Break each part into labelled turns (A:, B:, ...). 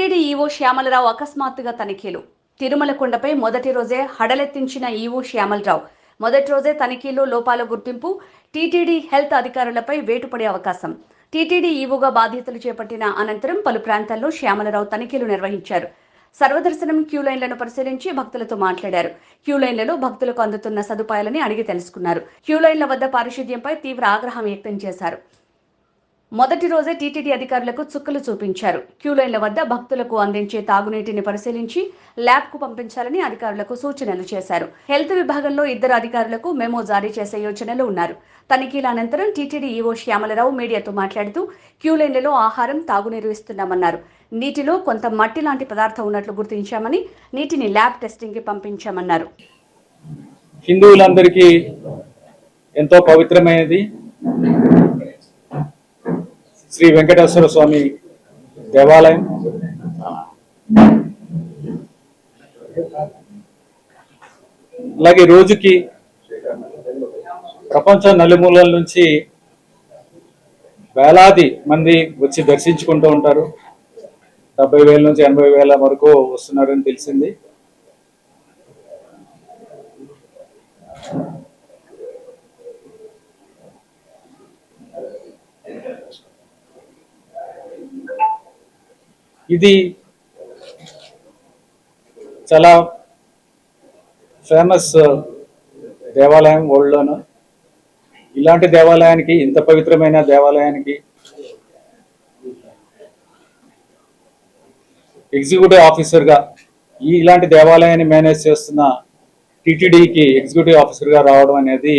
A: TTD EO Shyamalarao అకస్మాత్తుగా తనిఖీలు. తిరుమల కొండపై మొదటి రోజే హడలెత్తించిన ఈవో శ్యామలరావు. మొదటి రోజే తనిఖీలో లోపాల గుర్తింపు. టీటీడీ హెల్త్ అధికారులపై వేటుపడే అవకాశం. టీటీడీ ఈవోగా బాధ్యతలు చేపట్టిన అనంతరం పలు ప్రాంతాల్లో శ్యామలరావు తనిఖీలు నిర్వహించారు. సర్వదర్శనం క్యూలైన్లను పరిశీలించి భక్తులతో మాట్లాడారు. క్యూలైన్లలో భక్తులకు అందుతున్న సదుపాయాలని అడిగి తెలుసుకున్నారు. క్యూలైన్ల వద్ద పారిశుద్ధ్యంపై తీవ్ర ఆగ్రహం వ్యక్తం చేశారు. మొదటి రోజే టీటీడీ అధికారులకు చుక్కలు చూపించారు. క్యూలైన్ల వద్ద భక్తులకు అందించే తాగునీటిని పరిశీలించి ల్యాబ్కు పంపించాలని అధికారులకు సూచనలు చేశారు. హెల్త్ విభాగంలో 2 అధికారులకు మెమో జారీ చేసే యోచనలో ఉన్నారు. తనిఖీల అనంతరం టీటీడీ ఈవో శ్యామలరావు మీడియాతో మాట్లాడుతూ క్యూలైన్లలో ఆహారం, తాగునీరు ఇస్తున్నామన్నారు. నీటిలో కొంత మట్టి లాంటి పదార్థం ఉన్నట్లు గుర్తించామని నీటిని ల్యాబ్ టెస్టింగ్కి పంపించామన్నారు.
B: హిందువులందరికీ ఎంతో పవిత్రమైనది శ్రీ వెంకటేశ్వర స్వామి దేవాలయం. అలాగే రోజుకి ప్రపంచం నలుమూలల నుంచి వేలాది మంది వచ్చి దర్శించుకుంటూ ఉంటారు. 70,000 నుంచి 80,000 వరకు వస్తున్నారని తెలిసింది. ఇది చాలా ఫేమస్ దేవాలయం వరల్డ్లోను. ఇలాంటి దేవాలయానికి, ఇంత పవిత్రమైన దేవాలయానికి ఎగ్జిక్యూటివ్ ఆఫీసర్గా, ఇలాంటి దేవాలయాన్ని మేనేజ్ చేస్తున్న టీటీడీకి ఎగ్జిక్యూటివ్ ఆఫీసర్గా రావడం అనేది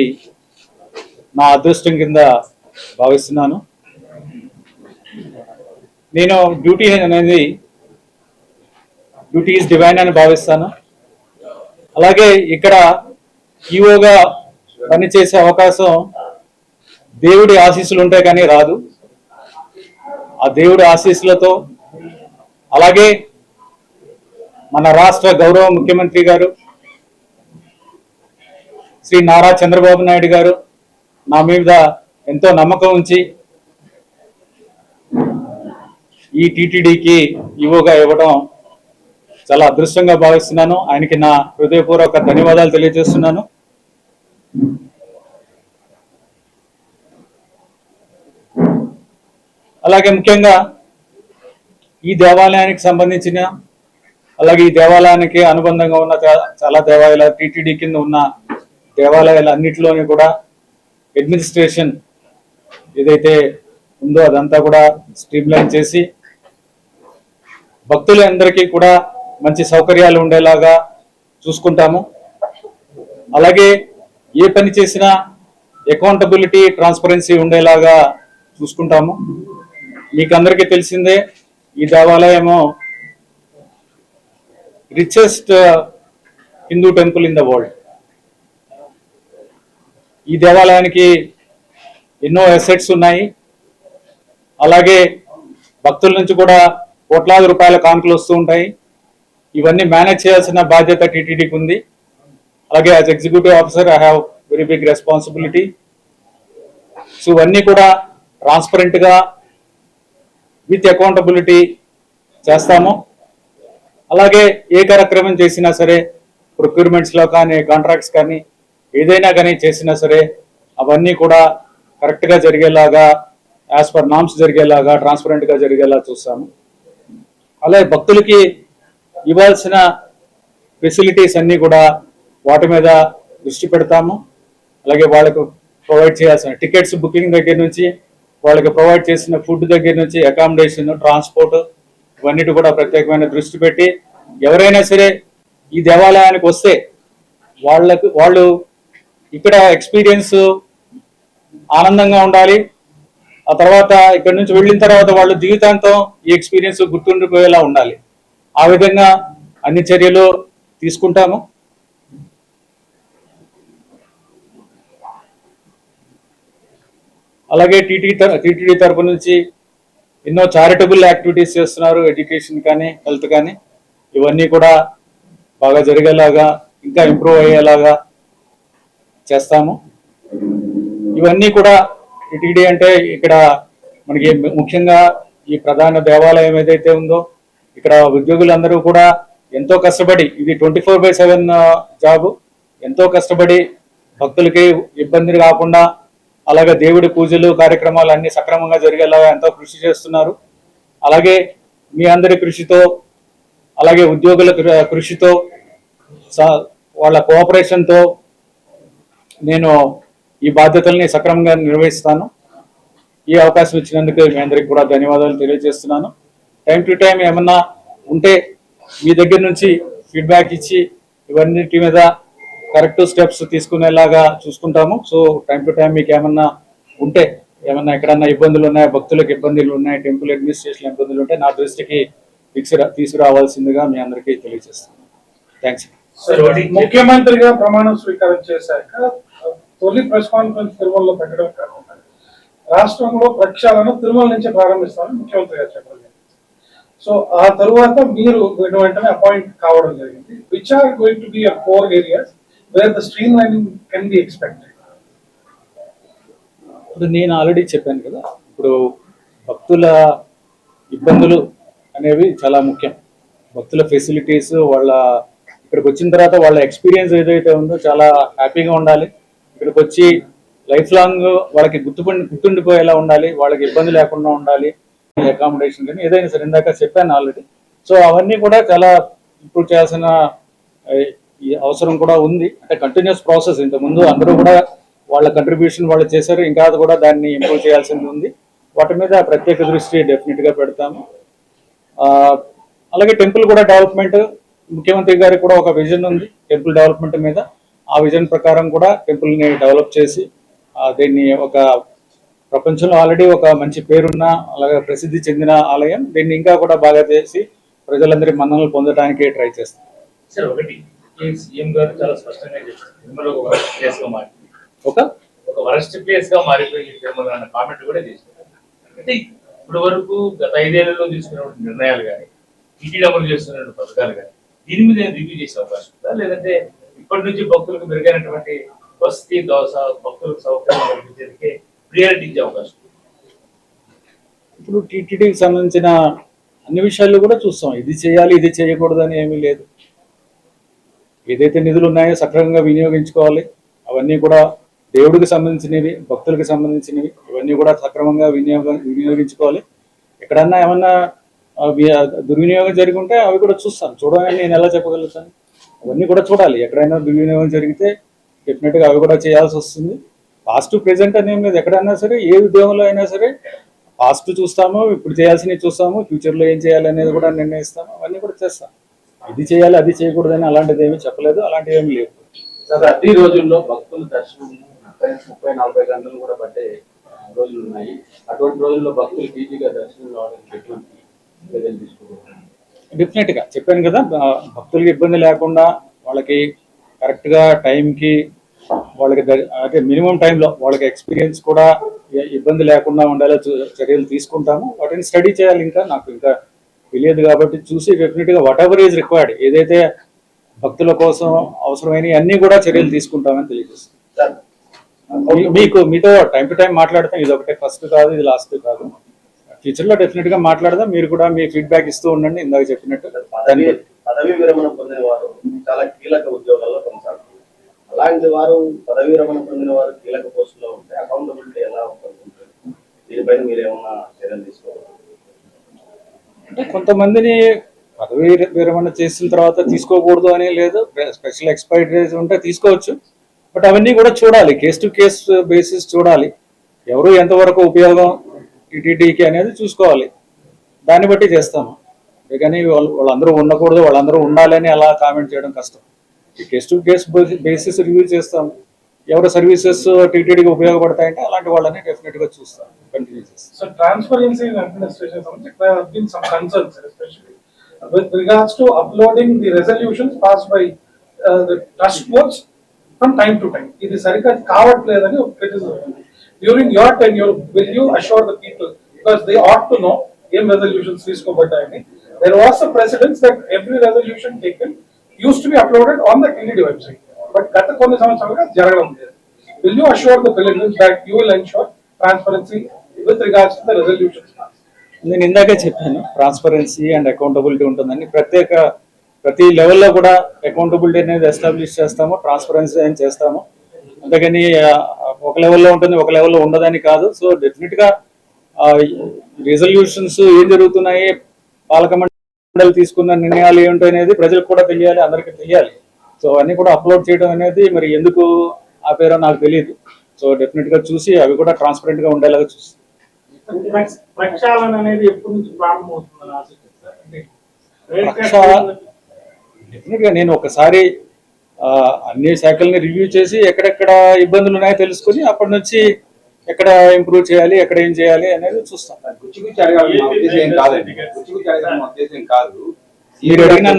B: నా అదృష్టం కింద భావిస్తున్నాను. నేను డ్యూటీ ఈజ్ డివైన్ అని భావిస్తాను. అలాగే ఇక్కడ ఈవోగా పనిచేసే అవకాశం దేవుడి ఆశీస్సులు ఉంటే కానీ రాదు. ఆ దేవుడి ఆశీస్సులతో, అలాగే మన రాష్ట్ర గౌరవ ముఖ్యమంత్రి గారు శ్రీ నారా చంద్రబాబు నాయుడు గారు నా మీద ఎంతో నమ్మకం ఉంచి ఈ టీటీడీకి ఈవోగా ఇవ్వడం చాలా అదృష్టంగా భావిస్తున్నాను. ఆయనకి నా హృదయపూర్వక ధన్యవాదాలు తెలియజేస్తున్నాను. అలాగే ముఖ్యంగా ఈ దేవాలయానికి సంబంధించిన, అలాగే ఈ దేవాలయానికి అనుబంధంగా ఉన్న చాలా దేవాలయాలు, టీటీడీ కింద ఉన్న దేవాలయాలు అన్నిటిలోని కూడా అడ్మినిస్ట్రేషన్ ఏదైతే ఉందో అదంతా కూడా స్ట్రీమ్లైన్ చేసి భక్తులందరికీ కూడా మంచి సౌకర్యాలు ఉండేలాగా చూసుకుంటాము. అలాగే ఏ పని చేసినా అకౌంటబిలిటీ, ట్రాన్స్పరెన్సీ ఉండేలాగా చూసుకుంటాము. మీకు అందరికీ తెలిసిందే, ఈ దేవాలయము richest Hindu temple in the world. ఈ దేవాలయానికి ఎన్నో అసెట్స్ ఉన్నాయి. అలాగే భక్తుల నుంచి కూడా కోట్లాది రూపాయల కానుకలు వస్తూ ఉంటాయి. ఇవన్నీ మేనేజ్ చేయాల్సిన బాధ్యత టీటీడీకి ఉంది. అలాగే as executive officer I have very big responsibility. So ఇవన్నీ కూడా ట్రాన్స్పరెంట్గా విత్ అకౌంటబిలిటీ చేస్తాము. అలాగే ఏ కార్యక్రమం చేసినా సరే, ప్రొక్యూర్మెంట్స్లో కానీ, కాంట్రాక్ట్స్ కానీ, ఏదైనా కానీ చేసినా సరే అవన్నీ కూడా కరెక్ట్గా జరిగేలాగా, యాజ్ పర్ నామ్స్ జరిగేలాగా, ట్రాన్స్పరెంట్గా జరిగేలా చూస్తాము. అలాగే భక్తులకి ఇవ్వాల్సిన ఫెసిలిటీస్ అన్నీ కూడా వాటి మీద దృష్టి పెడతాము. అలాగే వాళ్ళకు ప్రొవైడ్ చేయాల్సిన టికెట్స్ బుకింగ్ దగ్గర నుంచి, వాళ్ళకి ప్రొవైడ్ చేసిన ఫుడ్ దగ్గర నుంచి, అకామిడేషన్, ట్రాన్స్పోర్ట్, ఇవన్నిటి కూడా ప్రత్యేకమైన దృష్టి పెట్టి ఎవరైనా సరే ఈ దేవాలయానికి వస్తే వాళ్ళు ఇక్కడ ఎక్స్పీరియన్స్ ఆనందంగా ఉండాలి. ఆ తర్వాత ఇక్కడ నుంచి వెళ్ళిన తర్వాత వాళ్ళు జీవితాంతం ఈ ఎక్స్పీరియన్స్ గుర్తుండిపోయేలా ఉండాలి. ఆ విధంగా అన్ని చర్యలు తీసుకుంటాము. అలాగే టీటీడీ తరపు నుంచి ఎన్నో చారిటబుల్ యాక్టివిటీస్ చేస్తున్నారు, ఎడ్యుకేషన్ కానీ, హెల్త్ కానీ. ఇవన్నీ కూడా బాగా జరిగేలాగా, ఇంకా ఇంప్రూవ్ అయ్యేలాగా చేస్తాము. ఇవన్నీ కూడా టీటీడీ అంటే ఇక్కడ మనకి ముఖ్యంగా ఈ ప్రధాన దేవాలయం ఏదైతే ఉందో ఇక్కడ ఉద్యోగులందరూ కూడా ఎంతో కష్టపడి, ఇది 24/7 జాబ్, ఎంతో కష్టపడి భక్తులకి ఇబ్బంది కాకుండా అలాగే దేవుడి పూజలు కార్యక్రమాలు అన్ని సక్రమంగా జరిగేలాగా ఎంతో కృషి చేస్తున్నారు. అలాగే మీ అందరి కృషితో, అలాగే ఉద్యోగుల కృషితో, వాళ్ళ కోఆపరేషన్తో నేను ఈ బాధ్యతల్ని సక్రమంగా నిర్వహిస్తాను. ఈ అవకాశం ఇచ్చినందుకు మీ అందరికి కూడా ధన్యవాదాలు తెలియజేస్తున్నాను. టైం టు టైం ఏమన్నా ఉంటే మీ దగ్గర నుంచి ఫీడ్బ్యాక్ ఇచ్చి ఇవన్నిటి మీద కరెక్ట్ స్టెప్స్ తీసుకునేలాగా చూసుకుంటాము. సో టైం టు టైం మీకు ఏమన్నా ఉంటే, ఏమన్నా ఎక్కడన్నా ఇబ్బందులు ఉన్నాయి, భక్తులకు ఇబ్బందులు ఉన్నాయి, టెంపుల్ అడ్మినిస్ట్రేషన్ ఇబ్బందులు ఉంటే నా దృష్టికి తీసుకురావాల్సిందిగా మీ అందరికీ తెలియజేస్తాను. థ్యాంక్స్.
C: ముఖ్యమంత్రిగా ప్రమాణం స్వీకారం చేశాక తొలి ప్రెస్ కాన్ఫరెన్స్ తిరుమలలో పెట్టడం కాకుండా రాష్ట్రంలో ప్రక్షాళన తిరుమల నుంచి ప్రారంభిస్తామని ముఖ్యమంత్రి గారు చెప్పడం జరిగింది. సో ఆ తరువాత మీరు వెంటనే అపాయింట్ కావడం జరిగింది. Which are going to be your core areas where the streamlining can be expected?
B: ఇప్పుడు నేను ఆల్రెడీ చెప్పాను కదా, ఇప్పుడు భక్తుల ఇబ్బందులు అనేవి చాలా ముఖ్యం. భక్తుల ఫెసిలిటీస్, వాళ్ళ ఇక్కడికి వచ్చిన తర్వాత వాళ్ళ ఎక్స్పీరియన్స్ ఏదైతే ఉందో చాలా హ్యాపీగా ఉండాలి. ఇక్కడికి వచ్చి లైఫ్ లాంగ్ వాళ్ళకి గుర్తుండిపోయేలా ఉండాలి, వాళ్ళకి ఇబ్బంది లేకుండా ఉండాలి. అకామిడేషన్ కానీ ఏదైనా సరే, ఇందాక చెప్పాను ఆల్రెడీ. సో అవన్నీ కూడా చాలా ఇంప్రూవ్ చేయాల్సిన అవసరం కూడా ఉంది. అంటే కంటిన్యూస్ ప్రాసెస్. ఇంతకుముందు అందరూ కూడా వాళ్ళ కంట్రిబ్యూషన్ వాళ్ళు చేశారు, ఇంకా అది కూడా దాన్ని ఇంప్రూవ్ చేయాల్సింది ఉంది. వాటి మీద ప్రత్యేక దృష్టి డెఫినెట్గా పెడతాము. అలాగే టెంపుల్ కూడా డెవలప్మెంట్, ముఖ్యమంత్రి గారికి కూడా ఒక విజన్ ఉంది టెంపుల్ డెవలప్మెంట్ మీద. ఆ విజన్ ప్రకారం కూడా టెంపుల్ని డెవలప్ చేసి దీన్ని ఒక ప్రపంచంలో ఆల్రెడీ ఒక మంచి పేరున్న, అలాగే ప్రసిద్ధి చెందిన ఆలయం, దీన్ని ఇంకా కూడా బాగా చేసి ప్రజలందరి మన్ననలు పొందడానికి ట్రై చేస్తాం.
D: సార్, ఒకటి సీఎం గారు చాలా స్పష్టంగా చెప్పారు, ఒక వరస్ట్ ప్లేస్ గా మారిపోయింది తిరుమల అన్న కామెంట్ కూడా చేశారు. అంటే ఇప్పటి వరకు గత 5 ఏళ్లలో తీసుకున్నటువంటి నిర్ణయాలు కానీ, టీటీడీ అమలు చేస్తున్న పథకాలు కానీ, దీని మీద రివ్యూ చేసే అవకాశం ఉందా? లేదంటే ఇప్పటి నుంచి భక్తులకు మెరుగైనటువంటి వసతి, దోశ, భక్తులకు సౌకర్యం కల్పించేందుకే ప్రియారిటీ ఇచ్చే అవకాశం?
B: ఇప్పుడు టీటీడీకి సంబంధించిన అన్ని విషయాల్లో కూడా చూస్తాం. ఇది చేయాలి, ఇది చేయకూడదు అని ఏమీ లేదు. ఏదైతే నిధులు ఉన్నాయో సక్రమంగా వినియోగించుకోవాలి. అవన్నీ కూడా దేవుడికి సంబంధించినవి, భక్తులకు సంబంధించినవి, ఇవన్నీ కూడా సక్రమంగా వినియోగించుకోవాలి. ఎక్కడన్నా ఏమన్నా దుర్వినియోగం జరిగి ఉంటే అవి కూడా చూస్తాను. చూడాలని నేను ఎలా చెప్పగలుగుతాను? అవన్నీ కూడా చూడాలి. ఎక్కడైనా దుర్వినియోగం జరిగితే డెఫినెట్గా అవి కూడా చేయాల్సి వస్తుంది. పాస్ట్ ప్రెజెంట్ అనేం లేదు. ఎక్కడైనా సరే, ఏ ఉద్యోగంలో అయినా సరే పాస్ట్ చూస్తాము, ఇప్పుడు చేయాల్సినవి చూస్తాము, ఫ్యూచర్లో ఏం చేయాలి అనేది కూడా నిర్ణయిస్తాము. అవన్నీ కూడా చేస్తాం. ఇది చేయాలి, అది చేయకూడదని అలాంటిది ఏమీ చెప్పలేదు, అలాంటివి ఏమి లేవు.
E: అన్ని రోజుల్లో భక్తుల దర్శనం 30-40 గంటలు కూడా పట్టే రోజులు ఉన్నాయి. అటువంటి రోజుల్లో భక్తులు ఈజీగా దర్శనం కావడానికి ఎటువంటి చర్యలు తీసుకోవాలి?
B: డెఫినెట్గా చెప్పాను కదా, భక్తులకి ఇబ్బంది లేకుండా వాళ్ళకి కరెక్ట్గా టైంకి, వాళ్ళకి అంటే మినిమం టైంలో వాళ్ళకి ఎక్స్పీరియన్స్ కూడా ఇబ్బంది లేకుండా ఉండేలా చర్యలు తీసుకుంటాము. వాటిని స్టడీ చేయాలి. ఇంకా నాకు ఇంకా తెలియదు కాబట్టి చూసి డెఫినెట్గా వాట్ ఎవర్ ఈజ్ రిక్వైర్డ్, ఏదైతే భక్తుల కోసం అవసరమైన అన్ని కూడా చర్యలు తీసుకుంటామని తెలియజేస్తాం. మీతో టైం టు టైం మాట్లాడతాం. ఇది ఒకటే ఫస్ట్ కాదు, ఇది లాస్ట్ కాదు. ఫ్యూచర్లో డెఫినెట్గా మాట్లాడదాం. మీరు కూడా మీ ఫీడ్బ్యాక్ ఇస్తూ ఉండండి. ఇందాక చెప్పినట్టు
E: పదవీ విరమణ పొందిన వారు చాలా కీలక ఉద్యోగాల్లో కొనసాగుతారు. అలాంటి వారు పదవీ విరమణ పొందిన వారు కీలక పోస్టులో ఉంటే అకౌంటబిలిటీ ఎలా ఉంటుంది? దీనిపైన మీరు ఏమన్నా చర్యలు తీసుకోవాలి?
B: అంటే కొంతమందిని పదవీ విరమణ చేసిన తర్వాత తీసుకోకూడదు అని లేదు. స్పెషల్ ఎక్స్పైరీస్ ఉంటే తీసుకోవచ్చు. బట్ అవన్నీ కూడా చూడాలి, కేస్ టు కేస్ బేసిస్ చూడాలి. ఎవరు ఎంతవరకు ఉపయోగం టీటీడీకి అనేది చూసుకోవాలి. దాన్ని బట్టి చేస్తాము. కానీ వాళ్ళందరూ ఉండకూడదు, వాళ్ళందరూ ఉండాలని అలా కామెంట్ చేయడం కష్టం. ఈ case to case basis review చేస్తాము. ఎవరు సర్వీసెస్ టీటీడీకి ఉపయోగపడతాయంటే అలాంటి వాళ్ళని డెఫినెట్గా చూస్తాం, కంటిన్యూ చేస్తాం.
C: So transparency in administration, there have been some concerns, especially with regards to uploading the resolutions passed by the trust boards from time to time. ఇది సరిగ్గా కావట్లేదని ఒక criticism ఉంది. During your tenure, will you assure the people, because they ought to know ఏం resolutions తీసుకోబడ్డాయని? There was a precedence that every resolution taken used to be uploaded on the TTD website, but గత కొన్ని సంవత్సరాలుగా జరగడం లేదు. Will you assure the pilgrims that you will ensure transparency with regards to the resolutions?
B: నేను ఇందాకే చెప్పాను, transparency and accountability ఉంటుందని. ప్రతి లెవెల్లో కూడా అకౌంటబిలిటీ అనేది ఎస్టాబ్లిష్ చేస్తాము, ట్రాన్స్పరెన్సీ అని చేస్తాము. అంతేగాని ఒక లెవెల్లో ఉంటుంది, ఒక లెవెల్లో ఉండదని కాదు. సో డెఫినెట్గా రిజల్యూషన్స్ ఏం జరుగుతున్నాయి, పాలక మండలి తీసుకున్న నిర్ణయాలు ఏమిటో అనేది ప్రజలకు కూడా తెలియాలి, అందరికీ తెలియాలి. సో అన్నీ కూడా అప్లోడ్ చేయడం అనేది మరి ఎందుకు ఆపేరో నాకు తెలియదు. సో డెఫినెట్గా చూసి అవి కూడా ట్రాన్స్పరెంట్గా ఉండేలాగా చూసి.
C: ప్రక్షాళన అనేది ఎప్పటి నుంచి ప్రారంభమవుతుందని ఆశిస్తారు?
B: డెఫినెట్ గా నేను ఒకసారి అన్ని శాఖల్ని రివ్యూ చేసి ఎక్కడెక్కడ ఇబ్బందులు ఉన్నాయో తెలుసుకుని అప్పటి నుంచి ఎక్కడ ఇంప్రూవ్ చేయాలి, ఎక్కడ ఏం చేయాలి అనేది చూస్తాం.
F: గుచ్చి అడగాలి ఉద్దేశం ఏం కాదండి, గుచ్చి అడగాలి ఉద్దేశం కాదు.
B: మీరు అడిగినా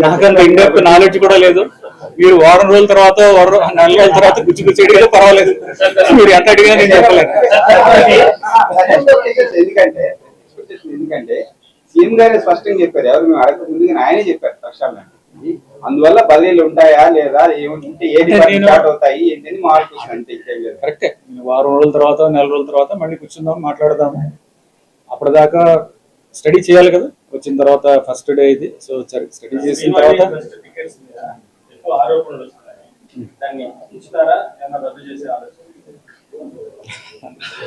B: నాకంత ఇండెప్త్ నాలెడ్జ్ కూడా లేదు. మీరు వారం రోజుల తర్వాత నెల రోజుల తర్వాత గుచ్చి అడిగితే పర్వాలేదు, మీరు ఎంత అడిగినా నేను చెప్పలేను.
F: ఎందుకంటే సీఎం గారే స్పష్టంగా చెప్పారు, ఎవరు మేము అడగక ముందుగా ఆయనే చెప్పారు ప్రక్షాళన. అందువల్ల బదిలీలు ఉంటాయా లేదా, ఏముంటే ఏది స్టార్ట్ అవుతాయి ఏంటని మార్పులు అంటే
B: కరెక్టే. వారం రోజుల తర్వాత నెల రోజుల తర్వాత మళ్ళీ కూర్చుందాం, మాట్లాడదాము. అప్పటిదాకా స్టడీ చేయాలి కదా, వచ్చిన తర్వాత ఫస్ట్ డే ఇది. సో స్టడీ చేసిన తర్వాత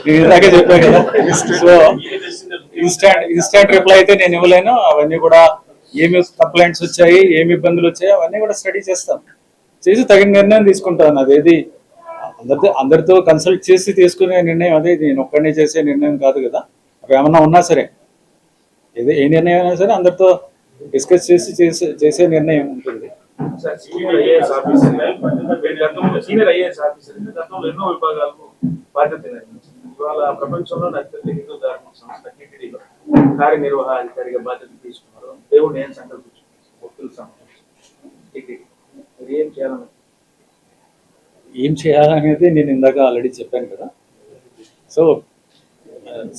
B: నేను ఇందాకే చెప్పాను కదా. సో ఇన్స్టాంట్ రిప్లై అయితే నేను ఇవ్వలేను. అవన్నీ కూడా ఏమి కంప్లైంట్స్ వచ్చాయి, ఏమి ఇబ్బందులు వచ్చాయి, అవన్నీ కూడా స్టడీ చేస్తాం, చేసి తగిన నిర్ణయం తీసుకుంటాను. అదేది అందరితో కన్సల్ట్ చేసి తీసుకునే నిర్ణయం, అదే నేను ఒక్కడనే చేసే నిర్ణయం కాదు కదా. అవి ఏమన్నా ఉన్నా సరే, ఏ నిర్ణయం అయినా సరే అందరితో డిస్కస్ చేసి చేసే నిర్ణయం ఉంటుంది.
C: సీనియర్ ఐఏఎస్ ఆఫీసర్ గతంలో ఎన్నో విభాగాలకు బాధ్యత నిర్వహించింది. ఇవాళ ప్రపంచంలో అత్యంత హిందూ ధార్మిక సంస్థ టీటీడీలో కార్యనిర్వహణాధికారిగా బాధ్యత తీసుకున్నారు. దేవుడు ఏం సంకల్పించుకున్నారు, భక్తులు సంబంధించి
B: ఏం చేయాలనేది నేను ఇందాక ఆల్రెడీ చెప్పాను కదా. సో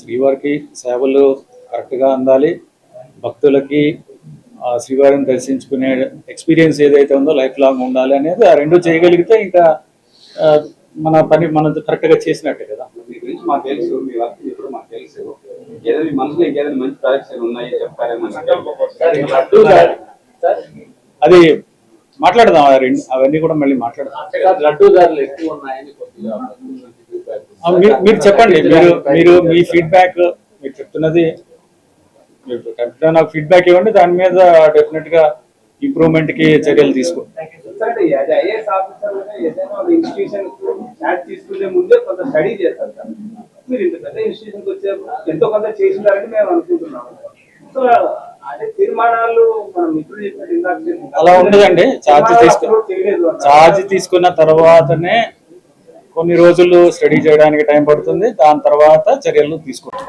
B: శ్రీవారికి సేవలు కరెక్ట్గా అందాలి, భక్తులకి శ్రీవారిని దర్శించుకునే ఎక్స్పీరియన్స్ ఏదైతే ఉందో లైఫ్ లాంగ్ ఉండాలి అనేది, ఆ రెండు చేయగలిగితే ఇంకా మన పని మనం కరెక్ట్గా చేసినట్టే కదా.
F: మీ గురించి మాకు తెలుసు, మీ వర్క్ ఇప్పుడు మాకు తెలుసు. ఏదో మీ మనసులో ఇంకేదైనా మంచి ప్రాజెక్ట్స్ ఉన్నాయి చెప్తారేమో.
B: అది మాట్లాడదాం, అవన్నీ కూడా మళ్ళీ మాట్లాడదాం.
G: లడ్డూదారులు ఎక్కువ ఉన్నాయని
B: మీరు చెప్పండి, మీరు మీ ఫీడ్బ్యాక్, మీరు చెప్తున్నది నాకు ఫీడ్బ్యాక్ ఇవ్వండి, దాని మీద డెఫినెట్ గా ఇంప్రూవ్మెంట్ కి చర్యలు తీసుకోండి.
F: తీసుకునే ముందే కొంత స్టడీ చేస్తారు సార్. మీరు ఇంత పెద్ద ఇన్స్టిట్యూషన్కి వచ్చారు, ఎంతో కొంత చేసినారని మేము అనుకుంటున్నాము. సో అదే తీర్మానాలు మనం మిత్రులు చెప్పినట్టు
B: అలా ఉండదండి. ఛార్జ్ తీసుకున్న తర్వాతనే కొన్ని రోజులు స్టడీ చేయడానికి టైం పడుతుంది, దాని తర్వాత చర్యలు తీసుకుంటాం.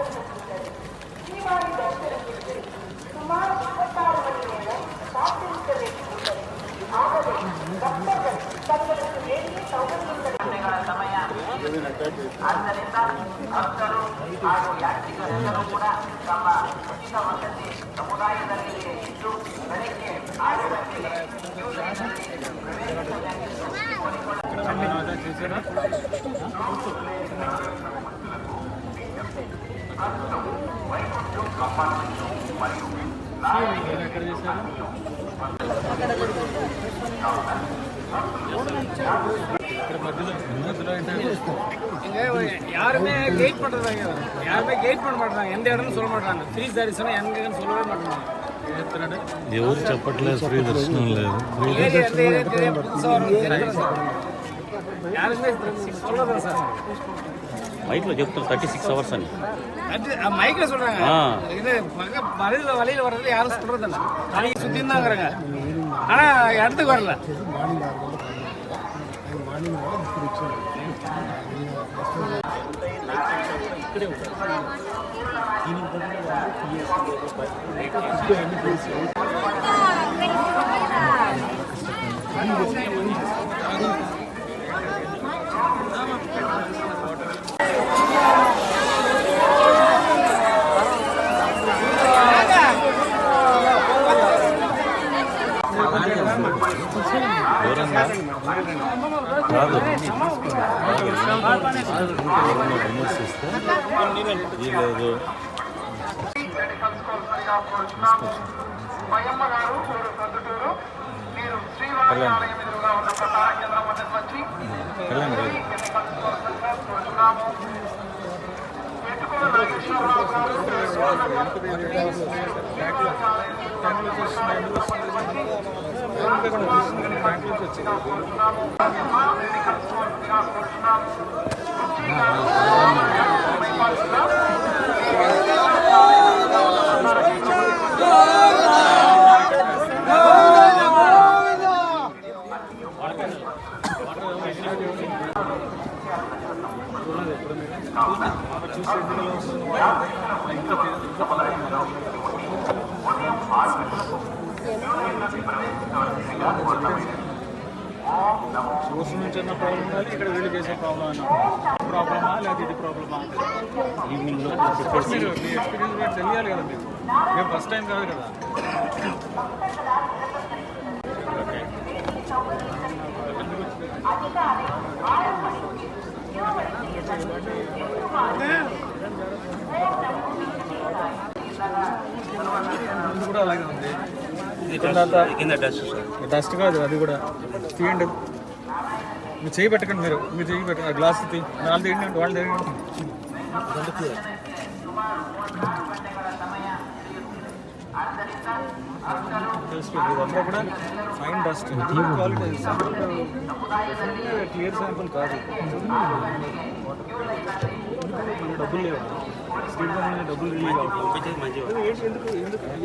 H: யாருமே கெயிட் பண்றதாங்க, யாருமே கெயிட் பண்ண மாட்டாங்க, எந்த இடம்னு சொல்ல மாட்டாங்க. ஃப்ரீ தரிசனம் எங்கன்னு சொல்லவே மாட்டாங்க.
I: ఎవరు చెప్పట్లేదు ఫ్రీ దర్శనం లేదు.
H: யாருமே சொல்லதான் சார்.
I: మైక్లో చెప్తారు 36 hours అని.
H: மைக்ல சொல்றாங்க. இது வழியில வர்றது யாரும் சொல்றதில்ல, தனி சுத்தி தாங்கிறாங்க. ஆனா இடத்துக்கு வரல.
I: దూరంగా కాదు విమర్శిస్తే లేదు
B: సోర్స్ నుంచి ఉన్న ప్రాబ్లం ఉండాలి, ఇక్కడ వీళ్ళు చేసే ప్రాబ్లమా, లేదా ఇది ప్రాబ్లమా? ఈవినింగ్లో మీరు మీ ఎక్స్పీరియన్స్ మీరు తెలియాలి కదా, మీకు మేము ఫస్ట్ టైం కాదు కదా. ఇది కూడా అలాగే ఉంది, డస్ట్ కాదు అది కూడా. తీయండి, మీరు చేయి పెట్టకండి, మీరు చేయి పెట్టండి, గ్లాస్ తీ, వాళ్ళు తీయండి, వాళ్ళు తీయండి. ఇదంతా కూడా fine dust, quality sample, clear sample కాదు. మన డబ్బులు లేవు, స్టేట్ గవర్నమెంట్ డబ్బులు రిలీజ్ అవుతుంది. ఎందుకు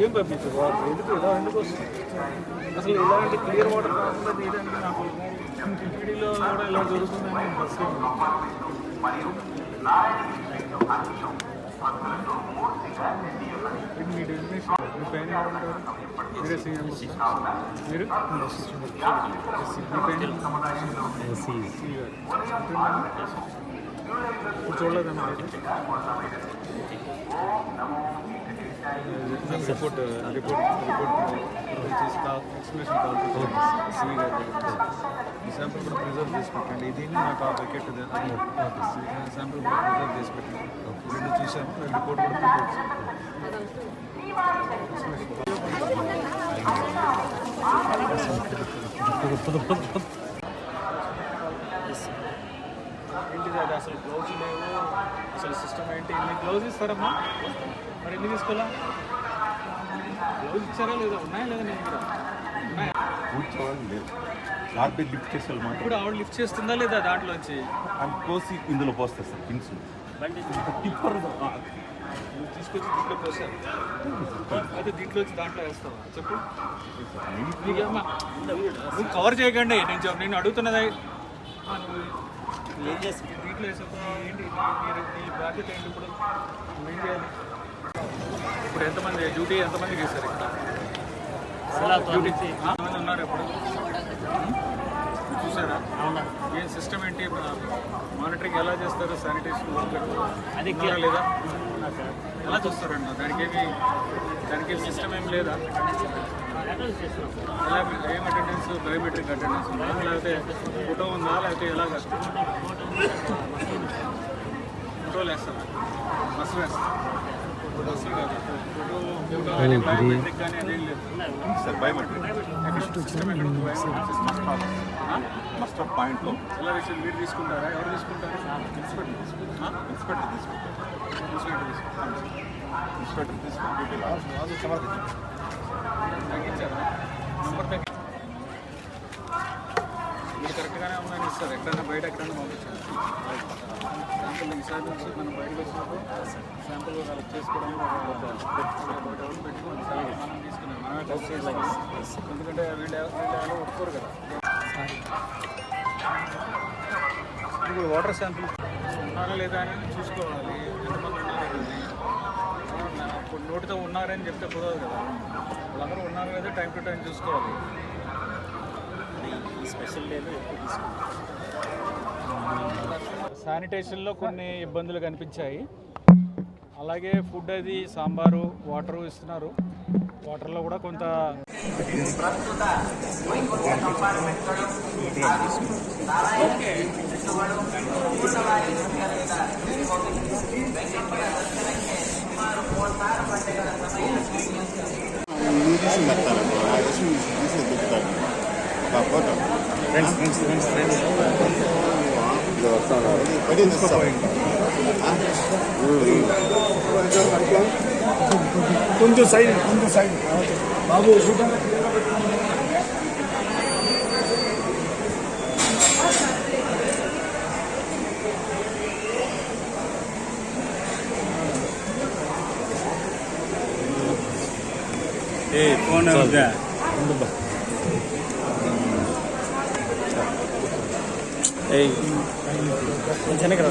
B: ఏం పంపించారు వాటర్, ఎందుకు వస్తుంది అసలు? ఇలాంటి క్లియర్ వాటర్ కాకుండా తీయడానికి నాకు టీడీలో కూడా ఇలా జరుగుతుందని ఫస్ట్ టైం. మీ డెసిగ్నేషన్, మీ పైన ఎవరుంటారు? మీరే సీఎం, మీరు మీ పైన ఇప్పుడు చూడలేదన్నా రిపోర్ట్ చేసి ఎక్స్ప్లెనేషన్ కాల్ సిఈ గారు. ఈ శాంపుల్ కూడా ప్రిజర్వ్ చేసి పెట్టండి, దీన్ని నాకు ఆ వికెట్ శాంపుల్ కూడా ప్రిజర్వ్ చేసి పెట్టండి. రెండు చూసాము, రిపోర్ట్ కూడా ప్రిపేర్ ఏంటిది అది? అసలు గ్లౌజ్ లేవు, అసలు సిస్టమ్ ఏంటి? మీకు గ్లౌజ్ ఇస్తారమ్మా, మరి ఎందుకు తీసుకోవాలా? గ్లౌజ్ ఇచ్చారా లేదా? ఉన్నాయా లేదా? నేను దగ్గర ఉన్నాయా?
J: లిఫ్ట్ చేసే
B: ఇప్పుడు ఆవిడ లిఫ్ట్ చేస్తుందా లేదా? దాంట్లోంచి
J: అది కోసి ఇందులో పోస్తారు సార్, పిన్స్ టిప్పర్
B: తీసుకొచ్చి దీంట్లో పోసారు. అయితే దీంట్లోంచి దాంట్లో వేస్తావా? చెప్పు, నువ్వు కవర్ చేయకండి. నేను అడుగుతున్నది ఏం చేస్తాను, దీంట్లో వేసేప్పుడు ఏంటి నీ బాధ్యత ఏంటి? ఇప్పుడు నువ్వేం చేయాలి? ఇప్పుడు ఎంతమంది డ్యూటీ ఎంతమంది చేశారు ఇక్కడ? డ్యూటీ ఎంతమంది ఉన్నారు? ఎప్పుడు చూసారా? ఏం సిస్టమ్ ఏంటి? మానిటరింగ్ ఎలా చేస్తారు? శానిటేషన్ అది లేదా? ఎలా చూస్తారన్న? దానికి సిస్టమ్ ఏం లేదా? ఎలా ఏం అటెండెన్స్, బయోమెట్రిక్ అటెండెన్స్ ఉందా, లేకపోతే ఫోటో ఉందా, లేకపోతే ఎలాగా? ఫోటోలు వేస్తారా? బస్సు వేస్తారా? బస్సు కాదు, ఫోటో కానీ బయోమెట్రిక్ కానీ అదేం లేదు
J: సార్. బయోమెట్రిక్ మస్టర్ పాయింట్లో
B: ఎలా విషయం మీరు తీసుకుంటారా? ఎవరు తీసుకుంటారు?
J: ఇన్స్పెక్టర్ తీసుకుంటారు.
B: తగ్గించారా? నెంబర్ మీరు కరెక్ట్గానే ఉన్నాయని ఇస్తారు. ఎక్కడైనా బయట ఎక్కడైనా పంపించారు శాంపుల్. ఈసారి నుంచి మనం బయటకు వచ్చినప్పుడు శాంపుల్ కలెక్ట్ చేసుకోవడం పెట్టుకుని మనం తీసుకున్నాం, మనమే టెస్ట్ చేయాలి. ఎందుకంటే వీళ్ళు ఎవరో ఒప్పుకోరు కదా. ఇప్పుడు వాటర్ శాంపుల్ ఉన్నారా లేదా అని చూసుకోవాలి. ఎంతమంది ఉన్నారా లేదా? ఇప్పుడు నోటితో ఉన్నారని చెప్తే కుదరదు కదా. వాళ్ళందరూ ఉన్నారు లేదా టైం టు టైం చూసుకోవాలి. స్పెషల్ డేలో ఎక్కువ తీసుకుంటాం. శానిటేషన్లో కొన్ని ఇబ్బందులు కనిపించాయి. అలాగే ఫుడ్ అది సాంబారు, వాటరు ఇస్తున్నారు. వాటర్లో కూడా కొంత
K: సుమారు 3 సార్లు
H: కొంచెం సైడ్ బాబు ఫోన్ వెనక